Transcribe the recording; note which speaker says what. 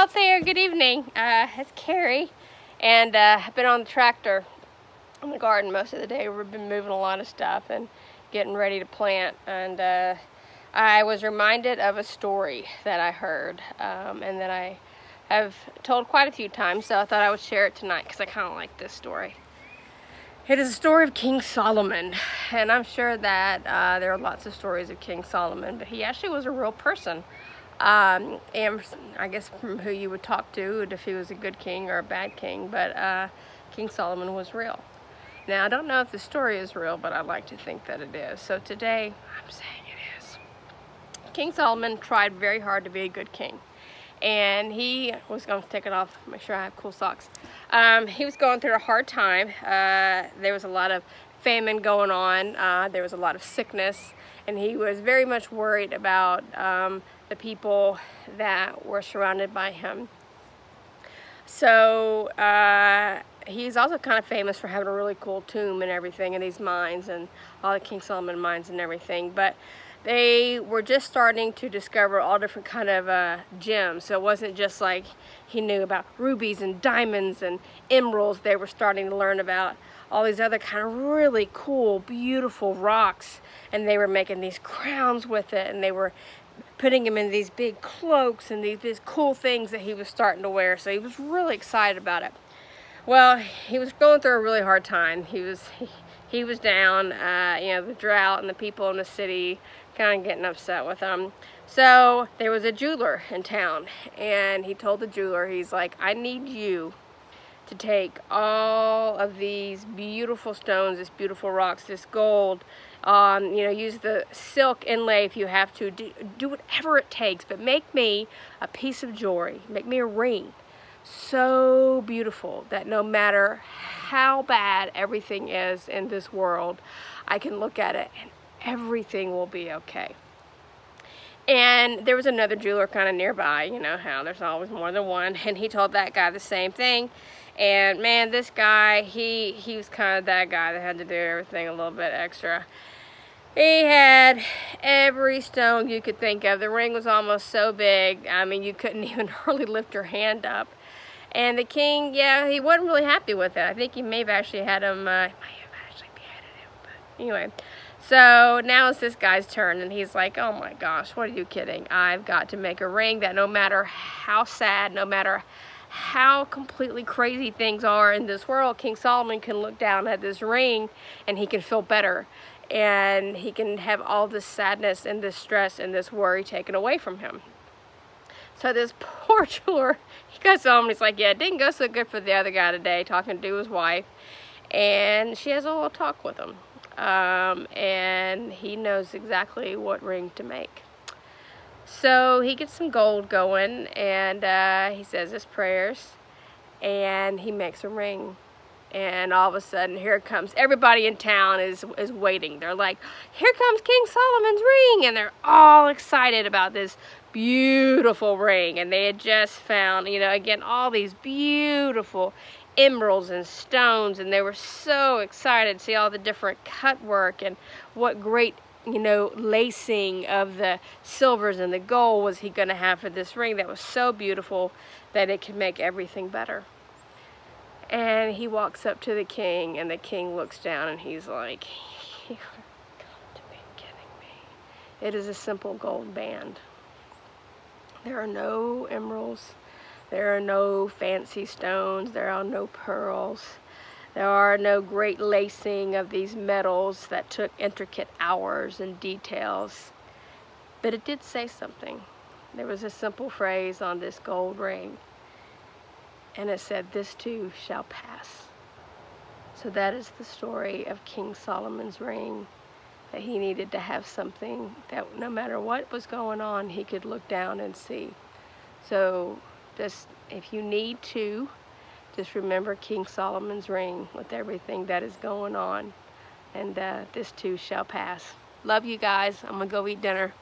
Speaker 1: out there? Good evening. It's Carrie, and I've been on the tractor in the garden most of the day. We've been moving a lot of stuff and getting ready to plant, and I was reminded of a story that I heard and that I have told quite a few times, so I thought I would share it tonight because I kind of like this story. It is a story of King Solomon, and I'm sure that there are lots of stories of King Solomon, but he actually was a real person. And I guess from who you would talk to if he was a good king or a bad king, but King Solomon was real. Now, I don't know if the story is real, but I like to think that it is. So today, I'm saying it is. King Solomon tried very hard to be a good king. And he was going to take it off, make sure I have cool socks. He was going through a hard time. There was a lot of famine going on. There was a lot of sickness. And he was very much worried about the people that were surrounded by him. So he's also kind of famous for having a really cool tomb and everything in these mines and all the King Solomon mines and everything. But they were just starting to discover all different kind of gems. So it wasn't just like he knew about rubies and diamonds and emeralds. They were starting to learn about all these other kind of really cool, beautiful rocks. And they were making these crowns with it, and they were putting him in these big cloaks and these cool things that he was starting to wear. So he was really excited about it. Well, he was going through a really hard time. He was down, you know, the drought and the people in the city kind of getting upset with him. So there was a jeweler in town, and he told the jeweler, he's like, I need you to take all of these beautiful stones, this beautiful rocks, this gold, you know, use the silk inlay if you have to, do whatever it takes, but make me a piece of jewelry, make me a ring so beautiful that no matter how bad everything is in this world, I can look at it and everything will be okay. And there was another jeweler kind of nearby, you know how there's always more than one, and he told that guy the same thing. And man, this guy, he was kind of that guy that had to do everything a little bit extra. He had every stone you could think of. The ring was almost so big, I mean, you couldn't even hardly lift your hand up. And the king, yeah, he wasn't really happy with it. I think he may have actually had him, he might have actually beheaded him, but anyway. So now it's this guy's turn, and he's like, oh my gosh, what are you kidding? I've got to make a ring that no matter how sad, no matter how completely crazy things are in this world, King Solomon can look down at this ring and he can feel better. And he can have all this sadness and this stress and this worry taken away from him. So this poor jeweler, he goes home and he's like, yeah, it didn't go so good for the other guy today, talking to his wife. And she has a little talk with him. And he knows exactly what ring to make. So he gets some gold going, and he says his prayers, and he makes a ring. And all of a sudden, here it comes. Everybody in town is waiting. They're like, here comes King Solomon's ring. And they're all excited about this beautiful ring. And they had just found, you know, again, all these beautiful emeralds and stones. And they were so excited to see all the different cut work and what great, you know, lacing of the silvers and the gold was he going to have for this ring that was so beautiful that it could make everything better. And he walks up to the king, and the king looks down, and he's like, you've got to be kidding me. It is a simple gold band. There are no emeralds. There are no fancy stones. There are no pearls. There are no great lacing of these metals that took intricate hours and details. But it did say something. There was a simple phrase on this gold ring. And it said, this too shall pass. So that is the story of King Solomon's ring. That he needed to have something that no matter what was going on, he could look down and see. So just, if you need to, just remember King Solomon's ring with everything that is going on. And this too shall pass. Love you guys. I'm going to go eat dinner.